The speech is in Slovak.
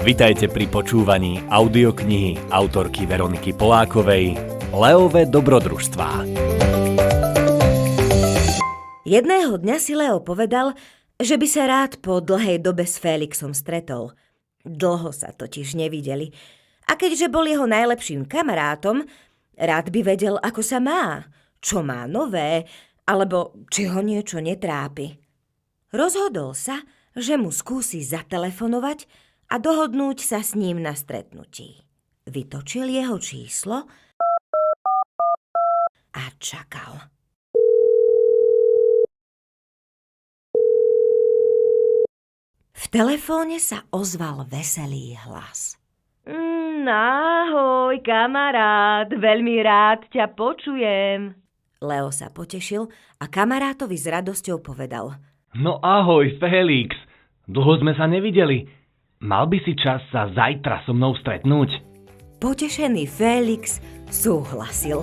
Vitajte pri počúvaní audioknihy autorky Veroniky Polákovej Leové dobrodružstvá. Jedného dňa si Leo povedal, že by sa rád po dlhej dobe s Félixom stretol. Dlho sa totiž nevideli. A keďže bol jeho najlepším kamarátom, rád by vedel, ako sa má, čo má nové, alebo či ho niečo netrápi. Rozhodol sa, že mu skúsi zatelefonovať a dohodnúť sa s ním na stretnutí. Vytočil jeho číslo a čakal. V telefóne sa ozval veselý hlas. Ahoj, kamarát, veľmi rád ťa počujem. Leo sa potešil a kamarátovi s radosťou povedal. No ahoj, Félix, dlho sme sa nevideli. Mal by si čas sa zajtra so mnou stretnúť? Potešený Félix súhlasil.